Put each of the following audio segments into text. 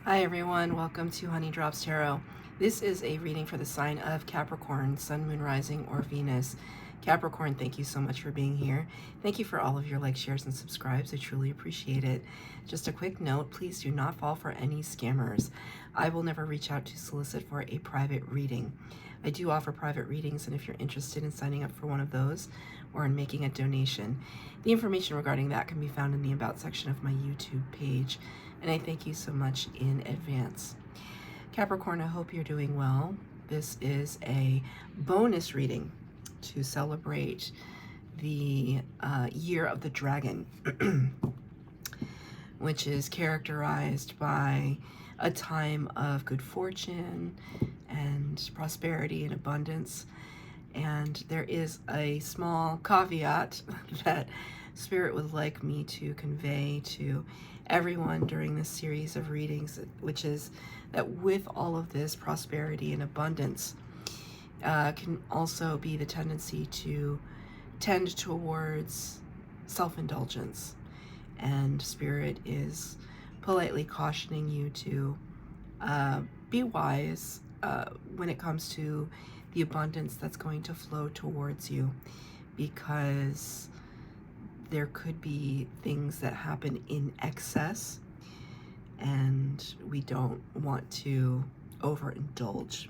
Hi everyone, welcome to Honey Drops Tarot. This is a reading for the sign of Capricorn, Sun, Moon, Rising, or Venus. Capricorn, thank you so much for being here. Thank you for all of your likes, shares, and subscribes. I truly appreciate it. Just a quick note, please do not fall for any scammers. I will never reach out to solicit for a private reading. I do offer private readings, and if you're interested in signing up for one of those or in making a donation, the information regarding that can be found in the About section of my YouTube page. And I thank you so much in advance. Capricorn, I hope you're doing well. This is a bonus reading to celebrate the year of the dragon, which is characterized by a time of good fortune and prosperity and abundance. And there is a small caveat that Spirit would like me to convey to everyone during this series of readings, which is that with all of this prosperity and abundance can also be the tendency to tend towards self-indulgence. And Spirit is politely cautioning you to be wise when it comes to the abundance that's going to flow towards you, because there could be things that happen in excess and we don't want to overindulge.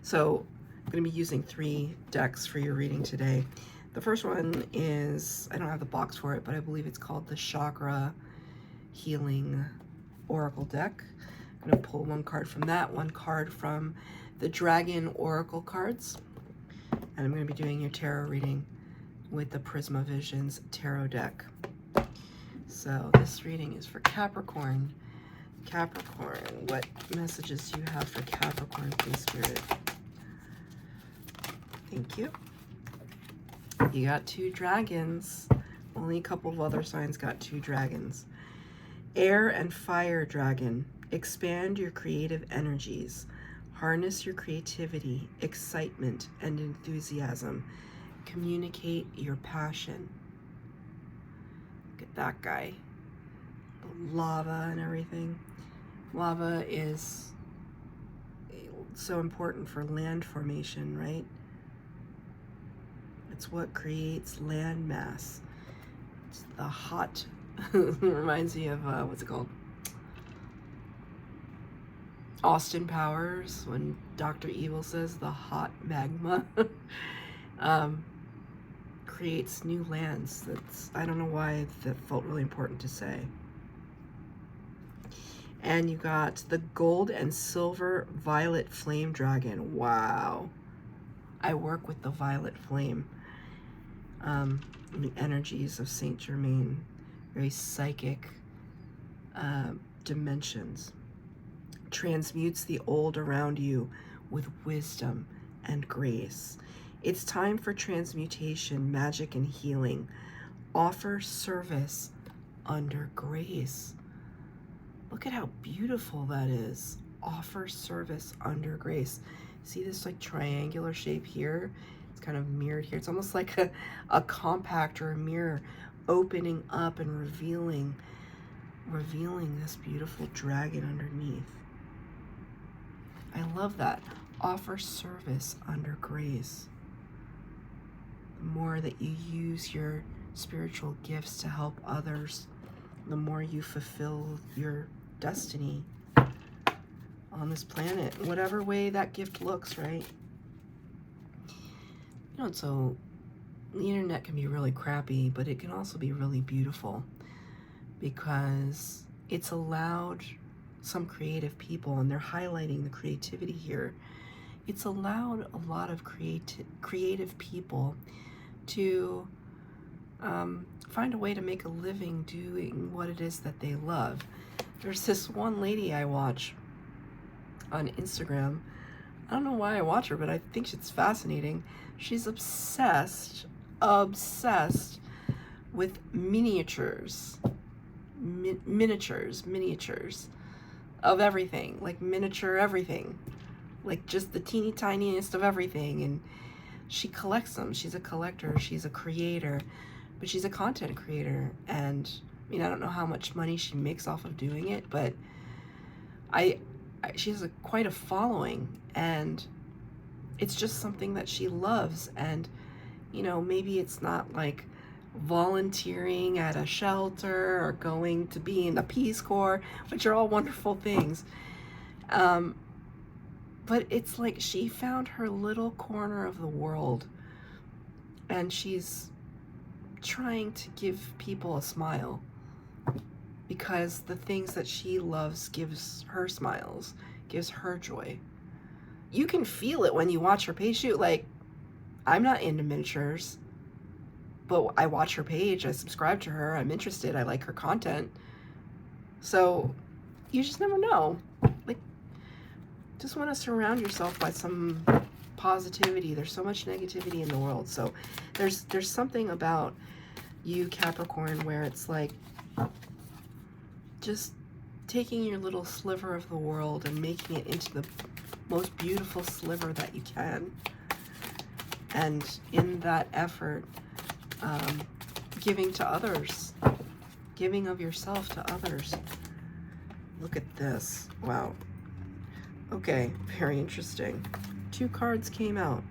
So I'm going to be using 3 decks for your reading today. The first one is, I don't have the box for it, but I believe it's called the Chakra Healing Oracle deck. I'm going to pull 1 card from that, 1 card from the Dragon Oracle cards, and I'm going to be doing your tarot reading with the Prisma Visions tarot deck. So this reading is for Capricorn. Capricorn, what messages do you have for Capricorn, please, Spirit? Thank you. You got 2 dragons. Only a couple of other signs got 2 dragons. Air and fire dragon. Expand your creative energies. Harness your creativity, excitement, and enthusiasm. Communicate your passion. Look at that guy. The lava and everything. Lava is so important for land formation, right? It's what creates land mass. It's the hot, reminds me of, what's it called? Austin Powers, when Dr. Evil says the hot magma creates new lands. That's, I don't know why that felt really important to say. And you got the gold and silver violet flame dragon. Wow. I work with the violet flame. The energies of Saint Germain, very psychic dimensions. Transmutes the old around you with wisdom and grace. It's time for transmutation, magic, and healing. Offer service under grace. Look at how beautiful that is. Offer service under grace. See this like triangular shape here? It's kind of mirrored here. It's almost like a compact or a mirror opening up and revealing this beautiful dragon underneath. I love that. Offer service under grace. The more that you use your spiritual gifts to help others, the more you fulfill your destiny on this planet, whatever way that gift looks, right? You know, so the internet can be really crappy, but it can also be really beautiful because it's allowed some creative people, and they're highlighting the creativity here. It's allowed a lot of creative people to find a way to make a living doing what it is that they love. There's this one lady I watch on Instagram. I don't know why I watch her, but I think it's fascinating. She's obsessed with miniatures of everything, like miniature everything, like just the teeny tiniest of everything. And she collects them. She's a collector, she's a creator, but she's a content creator. And I mean, I don't know how much money she makes off of doing it, but She has quite a following, and it's just something that she loves. And you know, maybe it's not like volunteering at a shelter or going to be in the Peace Corps, which are all wonderful things. But it's like she found her little corner of the world, and she's trying to give people a smile, because the things that she loves gives her smiles, gives her joy. You can feel it when you watch her page shoot. Like, I'm not into miniatures, but I watch her page, I subscribe to her, I'm interested, I like her content. So you just never know. Like, just want to surround yourself by some positivity. There's so much negativity in the world. So there's something about you, Capricorn, where it's like just taking your little sliver of the world and making it into the most beautiful sliver that you can. And in that effort, giving to others, giving of yourself to others. Look at this. Wow. Okay, very interesting. 2 cards came out.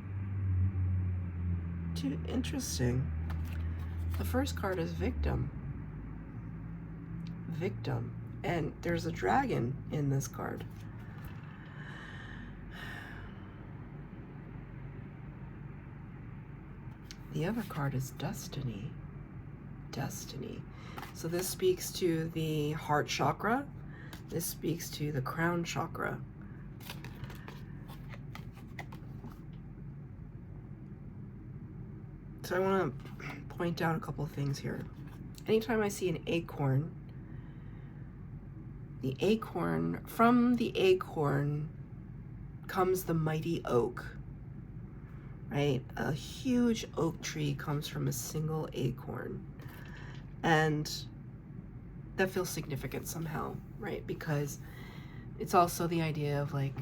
Interesting. The first card is Victim. Victim. And there's a dragon in this card. The other card is Destiny. Destiny. So this speaks to the heart chakra. This speaks to the crown chakra. So I want to point out a couple of things here. Anytime I see an acorn, from the acorn comes the mighty oak, right? A huge oak tree comes from a single acorn. And that feels significant somehow, right? Because it's also the idea of like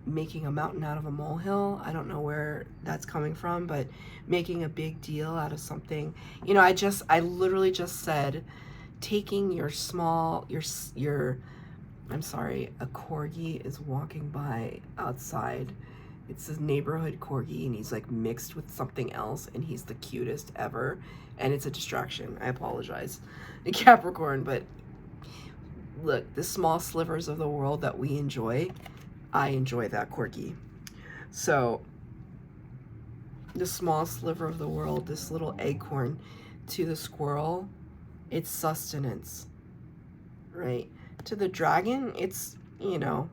making a mountain out of a molehill. I don't know where that's coming from, but making a big deal out of something. You know, I literally just said, taking your small, I'm sorry, a corgi is walking by outside. It's his neighborhood corgi, and he's like mixed with something else, and he's the cutest ever, and it's a distraction. I apologize, Capricorn, but look, the small slivers of the world that we enjoy, I enjoy that corgi. So the small sliver of the world, this little acorn, to the squirrel, it's sustenance, right? To the dragon, it's, you know,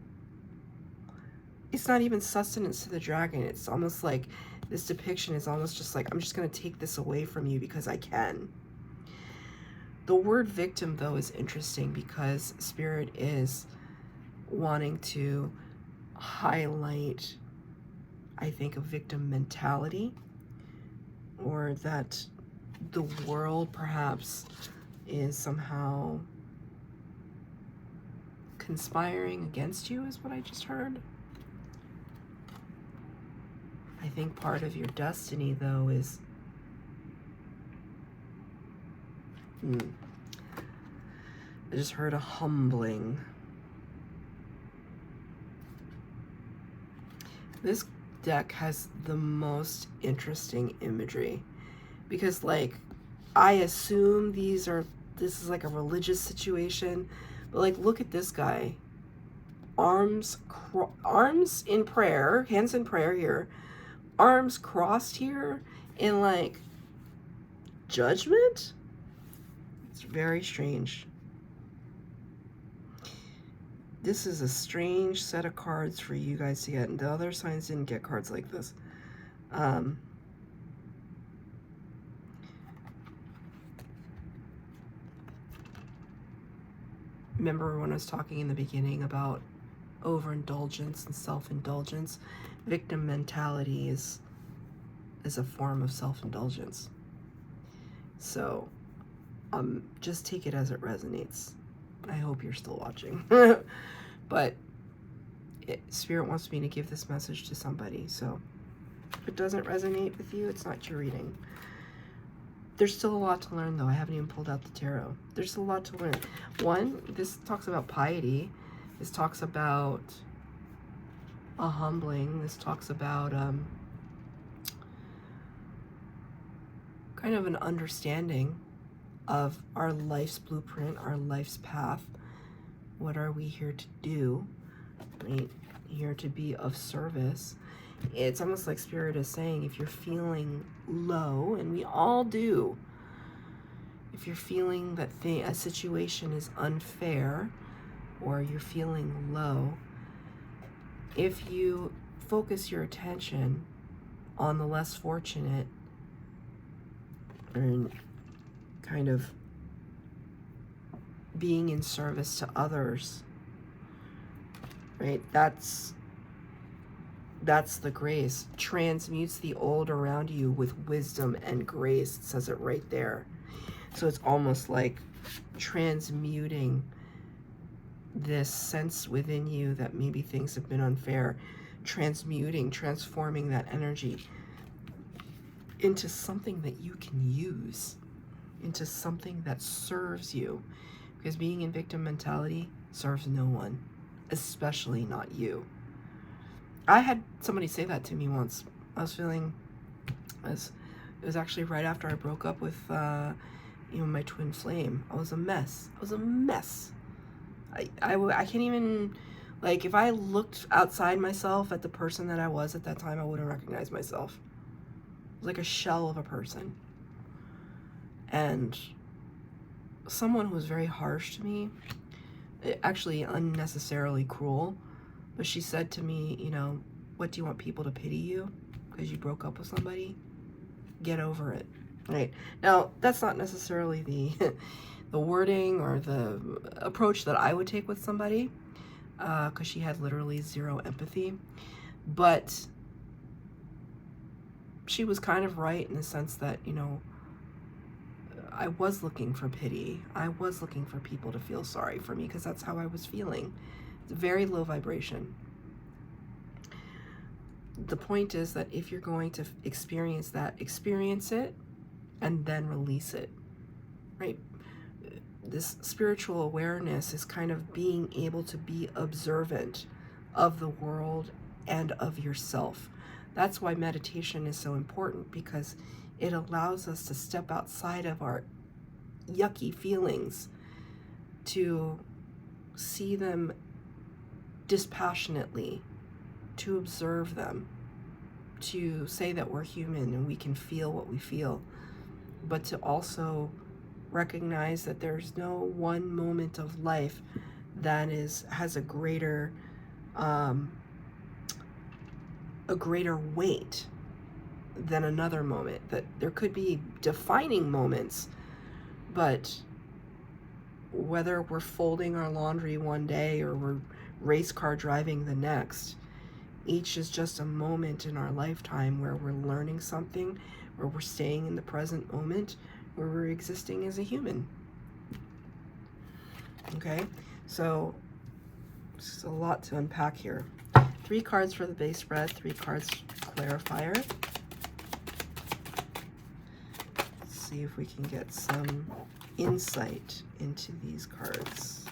it's not even sustenance to the dragon. It's almost like this depiction is almost just like, I'm just going to take this away from you because I can. The word victim, though, is interesting because Spirit is wanting to highlight, I think, a victim mentality, or that the world perhaps is somehow conspiring against you, is what I just heard. I think part of your destiny, though, is I just heard a humbling. This deck has the most interesting imagery because, like, I assume this is like a religious situation, but like, look at this guy. Arms in prayer, hands in prayer here, arms crossed here in like judgment. It's very strange. This is a strange set of cards for you guys to get, and the other signs didn't get cards like this. Remember when I was talking in the beginning about overindulgence and self-indulgence? Victim mentality is a form of self-indulgence. So just take it as it resonates. I hope you're still watching. But Spirit wants me to give this message to somebody. So if it doesn't resonate with you, it's not your reading. There's still a lot to learn, though. I haven't even pulled out the tarot. There's a lot to learn. One, this talks about piety. This talks about a humbling. This talks about kind of an understanding of our life's blueprint, our life's path. What are we here to do? Right? Here to be of service. It's almost like Spirit is saying, if you're feeling low, and we all do, if you're feeling that a situation is unfair, or you're feeling low, if you focus your attention on the less fortunate and kind of being in service to others, right? That's the grace. Transmutes the old around you with wisdom and grace. It says it right there. So it's almost like transmuting this sense within you that maybe things have been unfair, transforming that energy into something that you can use, into something that serves you. Because being in victim mentality serves no one, especially not you. I had somebody say that to me once. I was feeling, it was actually right after I broke up with my twin flame. I was a mess. I can't even, like, if I looked outside myself at the person that I was at that time, I wouldn't recognize myself. It was like a shell of a person. And someone who was very harsh to me, actually unnecessarily cruel, but she said to me, what do you want people to pity you because you broke up with somebody? Get over it. Right. Now, that's not necessarily the wording or the approach that I would take with somebody, because she had literally zero empathy. But she was kind of right in the sense that, I was looking for pity. I was looking for people to feel sorry for me because that's how I was feeling. It's very low vibration. The point is that if you're going to experience that, experience it and then release it, right? This spiritual awareness is kind of being able to be observant of the world and of yourself. That's why meditation is so important, because it allows us to step outside of our yucky feelings, to see them dispassionately, to observe them, to say that we're human and we can feel what we feel, but to also recognize that there's no one moment of life that has a greater weight than another moment. That there could be defining moments, but whether we're folding our laundry one day or we're race car driving the next, each is just a moment in our lifetime where we're learning something, where we're staying in the present moment, where we're existing as a human. Okay, so there's a lot to unpack here. 3 cards for the base spread, 3 cards clarifier. Let's see if we can get some insight into these cards.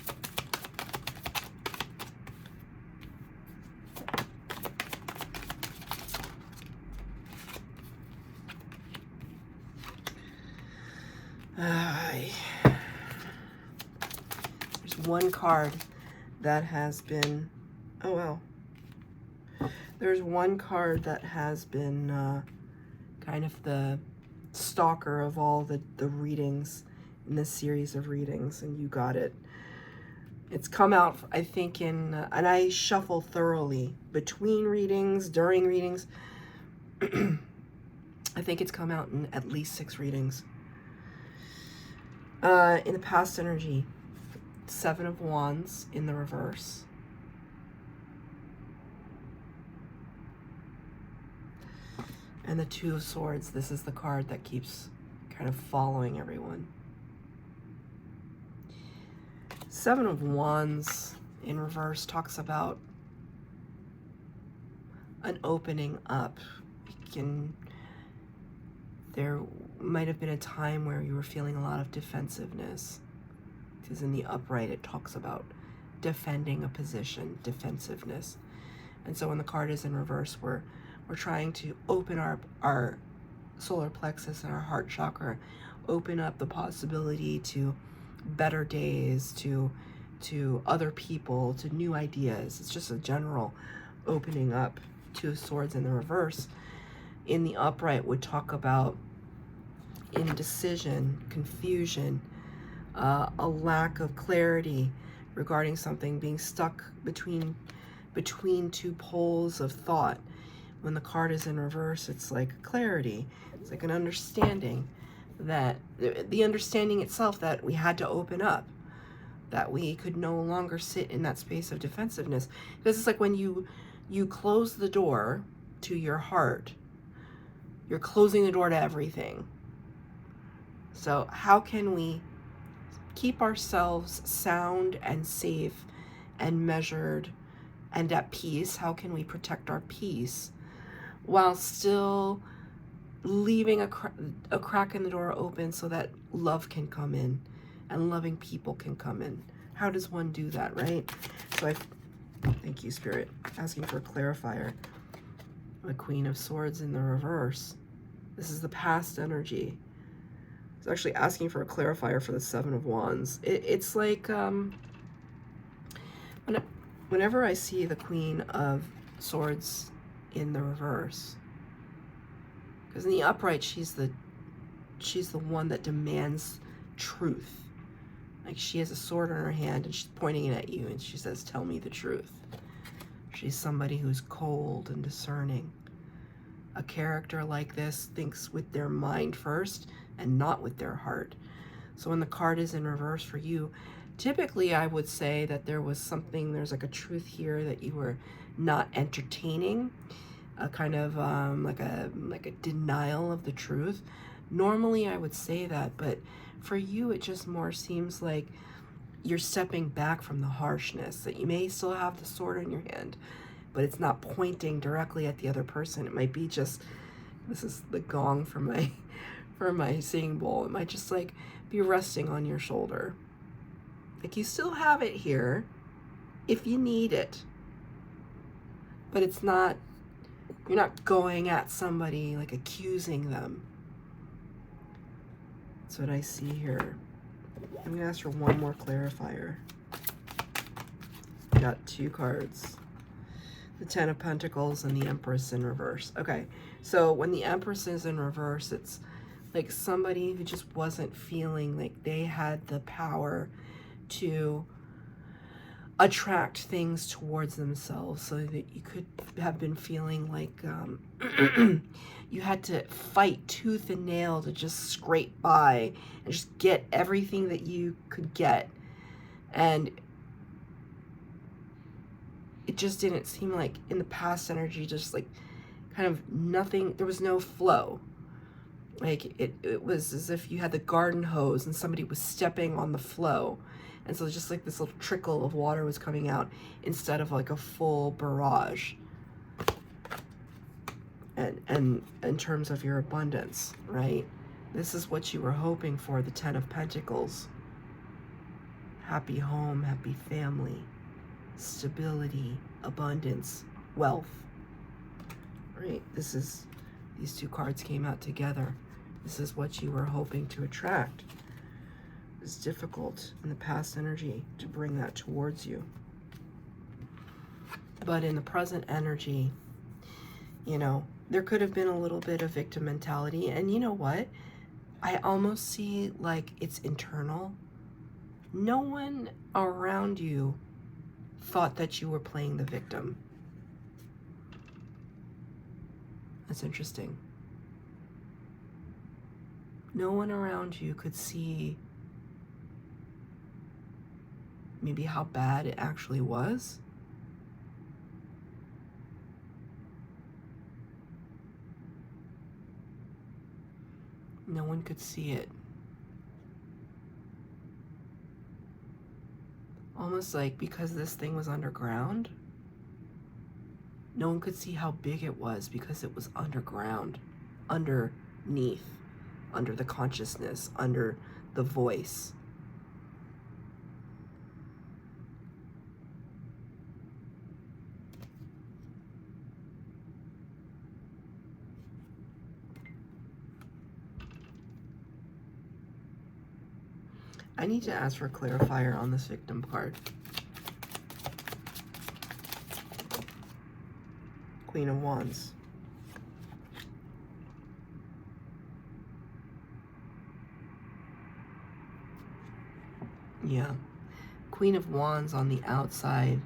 There's one card that has been, there's one card that has been kind of the stalker of all the readings in this series of readings, and you got it. It's come out, I think, and I shuffle thoroughly between readings, during readings. I think it's come out in at least 6 readings. In the past energy, 7 of Wands in the reverse. And the 2 of Swords. This is the card that keeps kind of following everyone. 7 of Wands in reverse talks about an opening up. There might have been a time where you were feeling a lot of defensiveness, because in the upright it talks about defending a position, defensiveness. And so when the card is in reverse, we're trying to open our solar plexus and our heart chakra, open up the possibility to better days, to other people, to new ideas. It's just a general opening up. Two of Swords in the reverse. In the upright would talk about indecision, confusion, a lack of clarity regarding something, being stuck between two poles of thought. When the card is in reverse, it's like clarity. It's like an understanding, that the understanding itself that we had to open up, that we could no longer sit in that space of defensiveness. Because it's like when you close the door to your heart, you're closing the door to everything. So how can we keep ourselves sound and safe and measured and at peace? How can we protect our peace while still leaving a crack in the door open so that love can come in and loving people can come in? How does one do that, right? So thank you, Spirit, asking for a clarifier. The Queen of Swords in the reverse. This is the past energy. It's actually asking for a clarifier for the Seven of Wands. It's like whenever I see the Queen of Swords in the reverse, because in the upright she's the one that demands truth. Like she has a sword in her hand and she's pointing it at you and she says, "Tell me the truth." She's somebody who's cold and discerning. A character like this thinks with their mind first and not with their heart. So when the card is in reverse for you, typically I would say that there's like a truth here that you were not entertaining, a kind of like a denial of the truth. Normally I would say that, but for you it just more seems like you're stepping back from the harshness, that you may still have the sword in your hand, but it's not pointing directly at the other person. It might be just, this is the gong for my singing bowl. It might just like be resting on your shoulder. Like you still have it here if you need it, but it's not, you're not going at somebody, like accusing them. That's what I see here. I'm gonna ask for one more clarifier. Got two cards. The Ten of Pentacles and the Empress in reverse. Okay, so when the Empress is in reverse, it's like somebody who just wasn't feeling like they had the power to attract things towards themselves, so that you could have been feeling like you had to fight tooth and nail to just scrape by and just get everything that you could get. And it just didn't seem like in the past energy, just like kind of nothing, there was no flow. Like it was as if you had the garden hose and somebody was stepping on the flow. And so just like this little trickle of water was coming out instead of like a full barrage. And in terms of your abundance, right? This is what you were hoping for, the Ten of Pentacles. Happy home, happy family, stability, abundance, wealth, right? These two cards came out together. This is what you were hoping to attract. It's difficult in the past energy to bring that towards you. But in the present energy, you know, there could have been a little bit of victim mentality. And you know what? I almost see like it's internal. No one around you thought that you were playing the victim. That's interesting. No one around you could see maybe how bad it actually was. No one could see it. Almost like because this thing was underground, no one could see how big it was because it was underground, underneath, under the consciousness, under the voice. I need to ask for a clarifier on this victim card. Queen of Wands. Yeah. Queen of Wands on the outside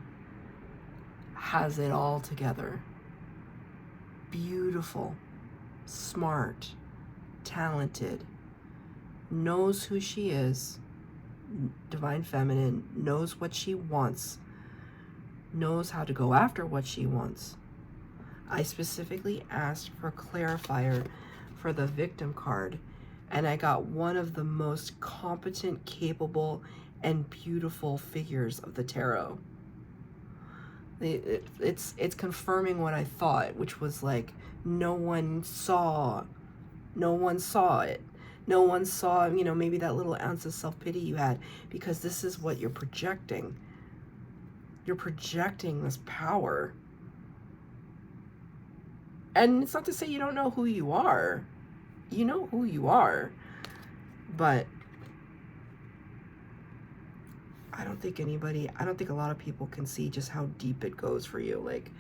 has it all together. Beautiful, smart, talented, knows who she is, divine feminine, knows what she wants, knows how to go after what she wants. I specifically asked for clarifier for the victim card, and I got one of the most competent, capable, and beautiful figures of the tarot. It's confirming what I thought, which was like, no one saw it. No one saw, you know, maybe that little ounce of self-pity you had, because this is what you're projecting. You're projecting this power. And it's not to say you don't know who you are. You know who you are. But I don't think a lot of people can see just how deep it goes for you. Like,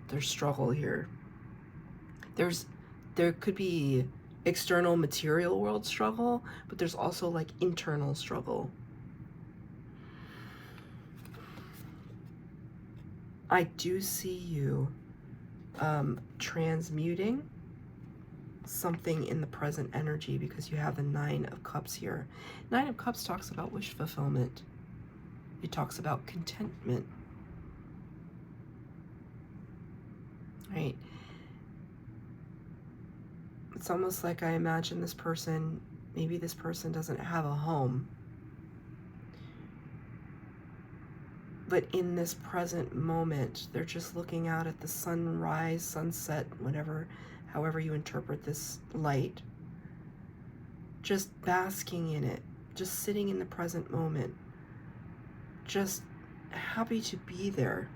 there's struggle here. There could be external material world struggle, but there's also like internal struggle. I do see you transmuting something in the present energy, because you have the Nine of Cups here. Nine of Cups talks about wish fulfillment. It talks about contentment. Right? It's almost like I imagine this person, maybe this person doesn't have a home. But in this present moment, they're just looking out at the sunrise, sunset, whatever, however you interpret this light. Just basking in it, just sitting in the present moment, just happy to be there,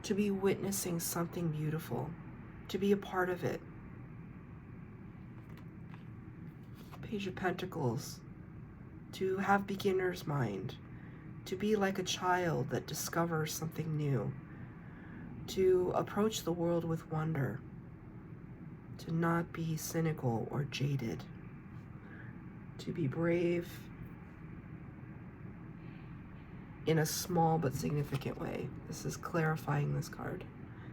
to be witnessing something beautiful, to be a part of it. Page of Pentacles, to have beginner's mind, to be like a child that discovers something new, to approach the world with wonder, to not be cynical or jaded, to be brave in a small but significant way. This is clarifying this card.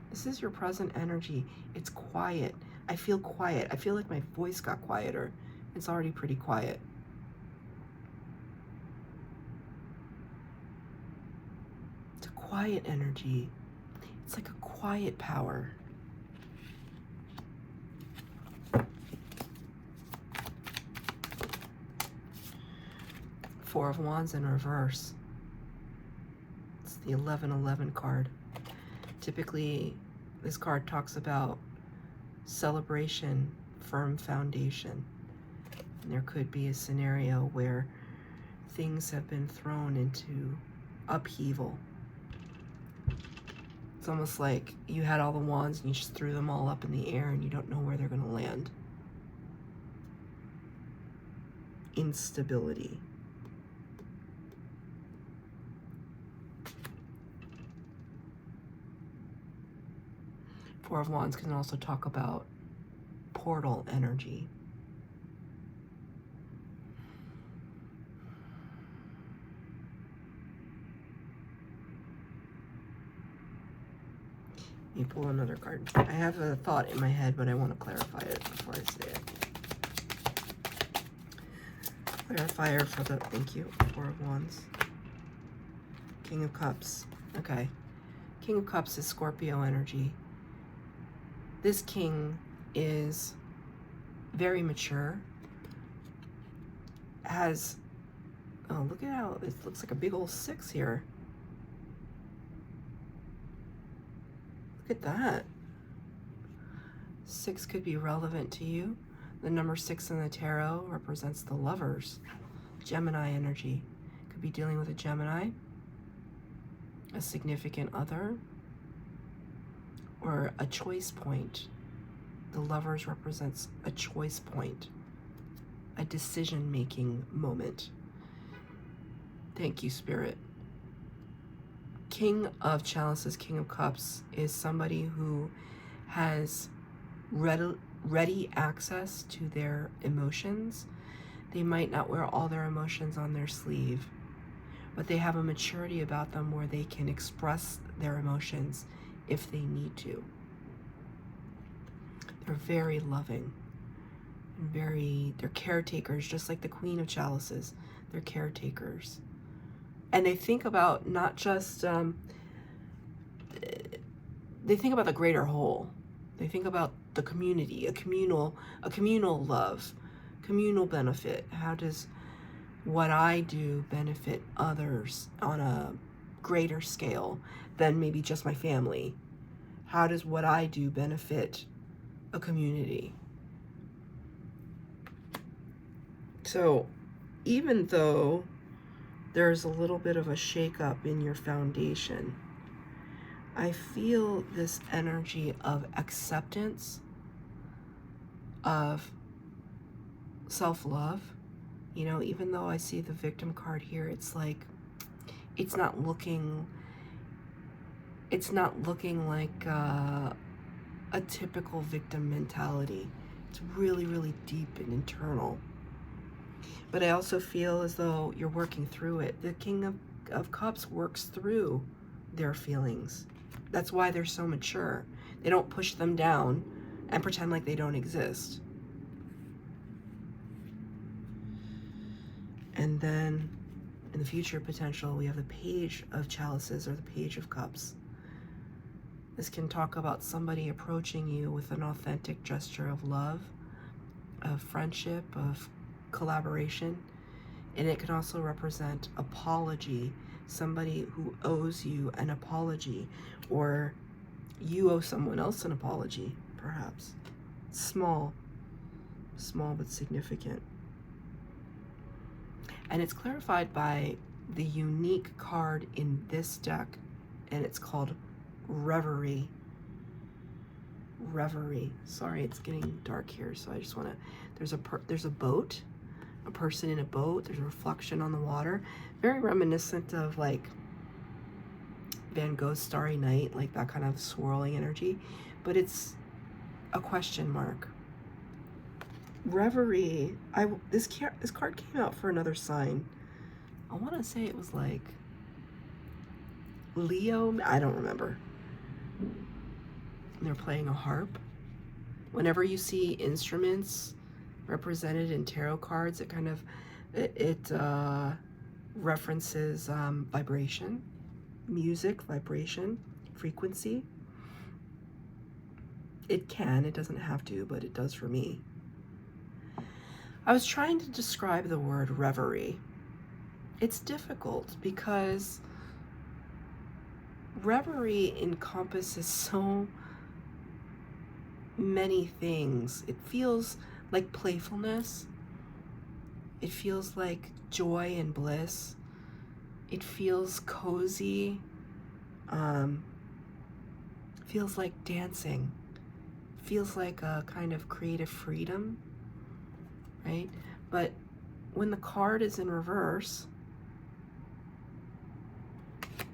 This is your present energy. It's quiet. I feel quiet. I feel like my voice got quieter. It's already pretty quiet. It's a quiet energy. It's like a quiet power. Four of Wands in reverse. It's the 11-11 card. Typically, this card talks about celebration, firm foundation. And there could be a scenario where things have been thrown into upheaval. It's almost like you had all the wands and you just threw them all up in the air and you don't know where they're going to land. Instability. Four of Wands can also talk about portal energy. Let me pull another card. I have a thought in my head, but I want to clarify it before I say it. Clarifier for the, thank you, Four of Wands. King of Cups. Okay. King of Cups is Scorpio energy. This king is very mature. Has, oh, look at how it looks like a big old 6 here. Look at that. 6 could be relevant to you. The number 6 in the tarot represents the Lovers. Gemini energy. Could be dealing with a Gemini, a significant other, or a choice point. The Lovers represents a choice point. a decision-making moment. Thank you, Spirit. King of Chalices, King of Cups is somebody who has ready access to their emotions. They might not wear all their emotions on their sleeve, but they have a maturity about them where they can express their emotions if they need to. They're very loving and they're caretakers, just like the Queen of Chalices. They're caretakers. And they think about not just, they think about the greater whole. They think about the community, a communal love, communal benefit. How does what I do benefit others on a greater scale than maybe just my family? How does what I do benefit a community? So even though there's a little bit of a shakeup in your foundation, I feel this energy of acceptance, of self-love. You know, even though I see the victim card here, it's like, it's not looking like a typical victim mentality. It's really, really deep and internal. But I also feel as though you're working through it. The King of Cups works through their feelings. That's why they're so mature. They don't push them down and pretend like they don't exist. And then in the future potential, we have the Page of Chalices or the Page of Cups. This can talk about somebody approaching you with an authentic gesture of love, of friendship, of collaboration. And it can also represent apology, somebody who owes you an apology, or you owe someone else an apology, perhaps. Small but significant. And it's clarified by the unique card in this deck, and it's called Reverie. Reverie. Sorry, it's getting dark here, so I just want to, there's a boat, a person in a boat, there's a reflection on the water, very reminiscent of like Van Gogh's Starry Night, like that kind of swirling energy, but it's a question mark. Reverie, this card came out for another sign. I want to say it was like Leo, I don't remember. They're playing a harp. Whenever you see instruments represented in tarot cards, it kind of, it references vibration, music, vibration, frequency. It doesn't have to, but it does for me. I was trying to describe the word reverie. It's difficult because reverie encompasses so many things. It feels like playfulness. It feels like joy and bliss. It feels cozy. Feels like dancing. Feels like a kind of creative freedom, right? But when the card is in reverse,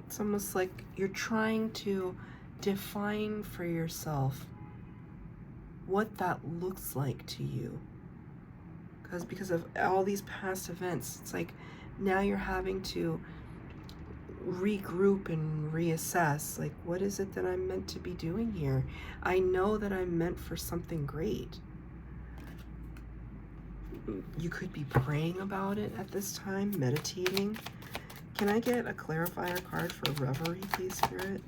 it's almost like you're trying to define for yourself what that looks like to you. Because of all these past events, it's like now you're having to regroup and reassess, like, what is it that I'm meant to be doing here? I know that I'm meant for something great. You could be praying about it at this time, meditating. Can I get a clarifier card for Reverie, please, Spirit?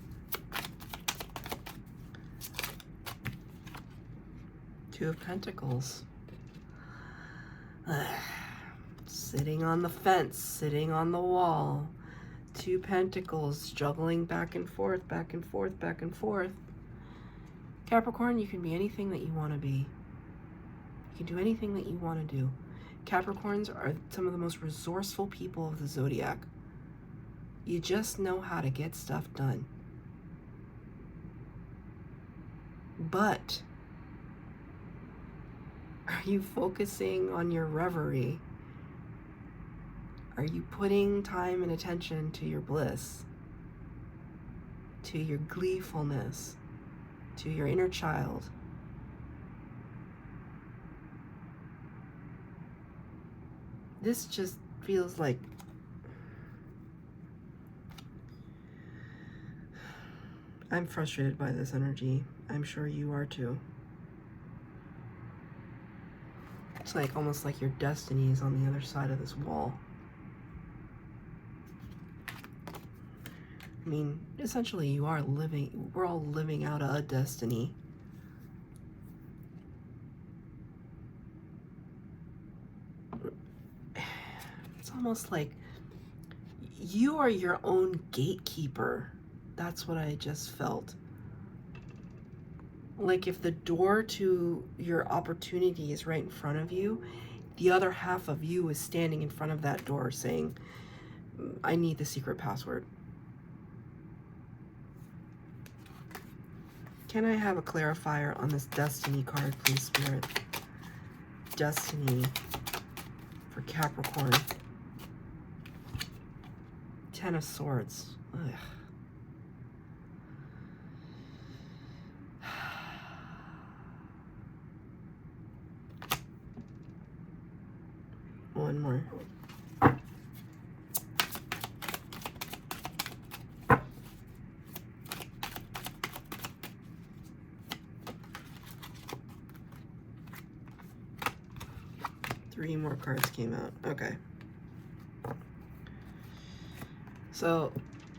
Two of Pentacles. Sitting on the fence, sitting on the wall. Two Pentacles, juggling back and forth, back and forth, back and forth. Capricorn, you can be anything that you want to be. You can do anything that you want to do. Capricorns are some of the most resourceful people of the zodiac. You just know how to get stuff done. But Are you focusing on your reverie? Are you putting time and attention to your bliss, to your gleefulness, to your inner child? This just feels like I'm frustrated by this energy. I'm sure you are too. It's like almost like your destiny is on the other side of this wall. I mean, essentially we're all living out a destiny. It's almost like you are your own gatekeeper. That's what I just felt. Like if the door to your opportunity is right in front of you, the other half of you is standing in front of that door saying, I need the secret password. Can I have a clarifier on this Destiny card, please, Spirit? Destiny for Capricorn. 10 of Swords. Ugh. One more. Three more cards came out. Okay. So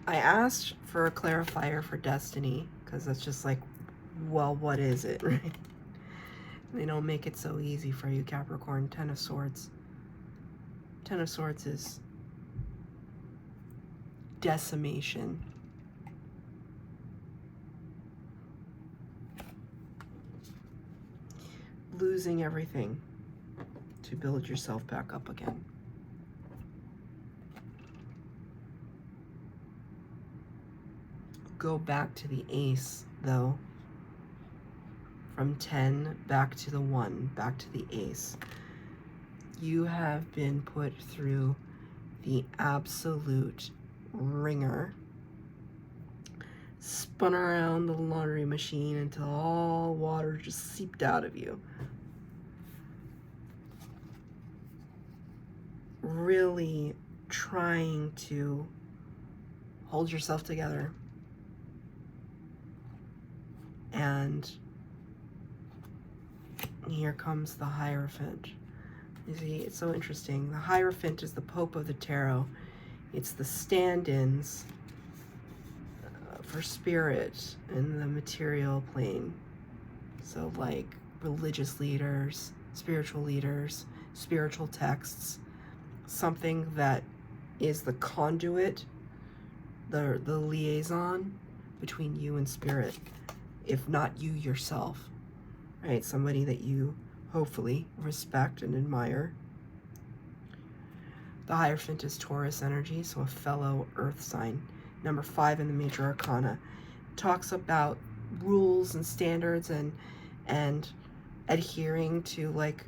I asked for a clarifier for Destiny because that's just like, well, what is it, right? They don't make it so easy for you, Capricorn. 10 of Swords. 10 of Swords is decimation. Losing everything to build yourself back up again. Go back to the Ace, though. From 10 back to the 1, back to the Ace. You have been put through the absolute ringer, spun around the laundry machine until all water just seeped out of you. Really trying to hold yourself together. And here comes the Hierophant. You see, it's so interesting. The Hierophant is the Pope of the Tarot. It's the stand-ins for spirit in the material plane. So like religious leaders, spiritual texts, something that is the conduit, the liaison between you and spirit, if not you yourself, right? Somebody that you hopefully respect and admire. The Hierophant is Taurus energy, so a fellow earth sign. Number 5 in the major arcana. Talks about rules and standards and adhering to like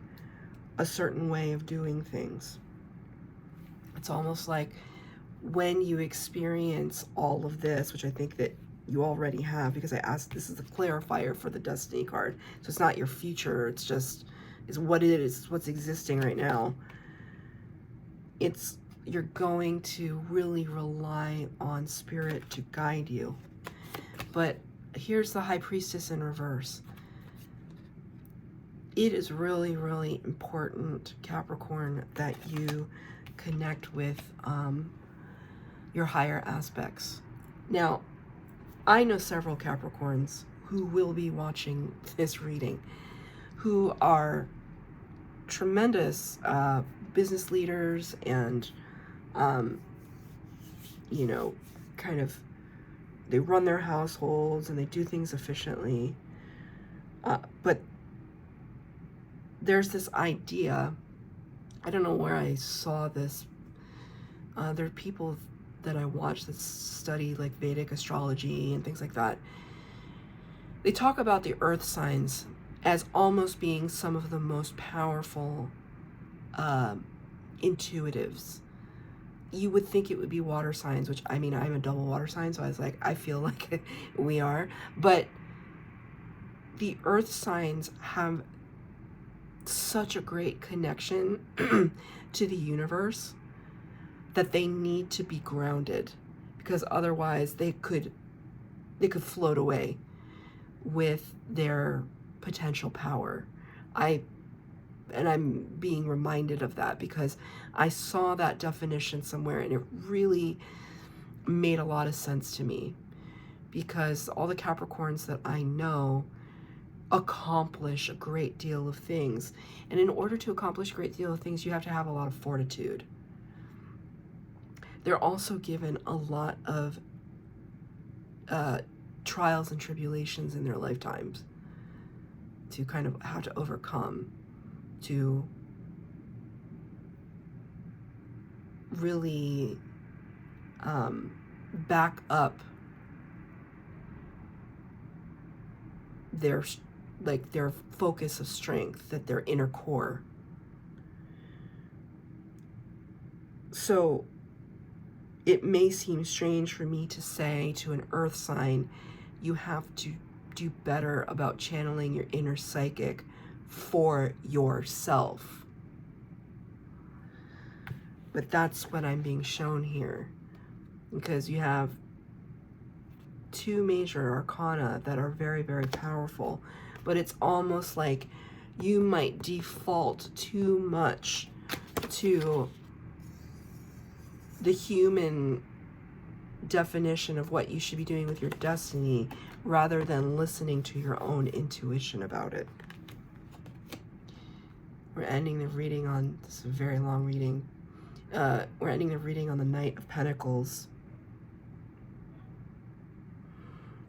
a certain way of doing things. It's almost like when you experience all of this, which I think that you already have, because I asked, this is the clarifier for the Destiny card. So it's not your future, it's just, is what it is, what's existing right now. You're going to really rely on spirit to guide you. But here's the High Priestess in reverse. It is really, really important, Capricorn, that you connect with your higher aspects. Now, I know several Capricorns who will be watching this reading who are tremendous business leaders and, you know, kind of, they run their households and they do things efficiently. But there's this idea, I don't know where I saw this. There are people that I watch that study like Vedic astrology and things like that. They talk about the earth signs as almost being some of the most powerful intuitives. You would think it would be water signs, which, I mean, I'm a double water sign, so I was like, I feel like we are. But the earth signs have such a great connection to the universe that they need to be grounded, because otherwise they could float away with their potential power. I'm being reminded of that because I saw that definition somewhere and it really made a lot of sense to me, because all the Capricorns that I know accomplish a great deal of things. And in order to accomplish a great deal of things, you have to have a lot of fortitude. They're also given a lot of trials and tribulations in their lifetimes to kind of have to overcome, to really back up their focus of strength, that their inner core. So it may seem strange for me to say to an earth sign, you have to do better about channeling your inner psychic for yourself. But that's what I'm being shown here, because you have two major arcana that are very, very powerful, but it's almost like you might default too much to the human definition of what you should be doing with your destiny rather than listening to your own intuition about it. We're ending the reading on, this is a very long reading, we're ending the reading on the Knight of Pentacles.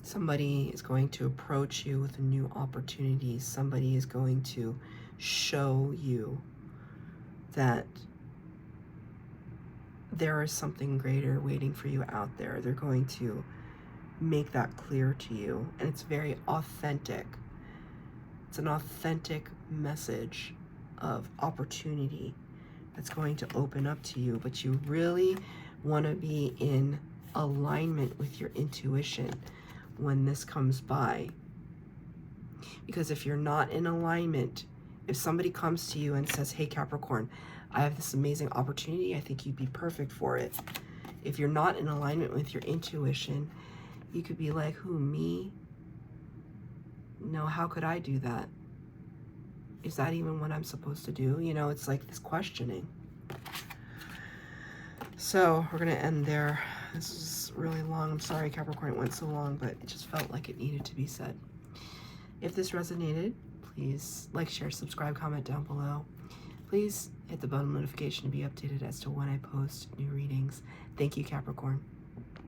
Somebody is going to approach you with a new opportunity. Somebody is going to show you that there is something greater waiting for you out there. They're going to make that clear to you. And it's very authentic. It's an authentic message of opportunity that's going to open up to you. But you really want to be in alignment with your intuition when this comes by. Because if you're not in alignment, if somebody comes to you and says, hey Capricorn, I have this amazing opportunity, I think you'd be perfect for it. If you're not in alignment with your intuition, you could be like, who, me? No, how could I do that? Is that even what I'm supposed to do? You know, it's like this questioning. So we're going to end there. This is really long. I'm sorry, Capricorn, it went so long, but it just felt like it needed to be said. If this resonated, please like, share, subscribe, comment down below. Please hit the bell notification to be updated as to when I post new readings. Thank you, Capricorn.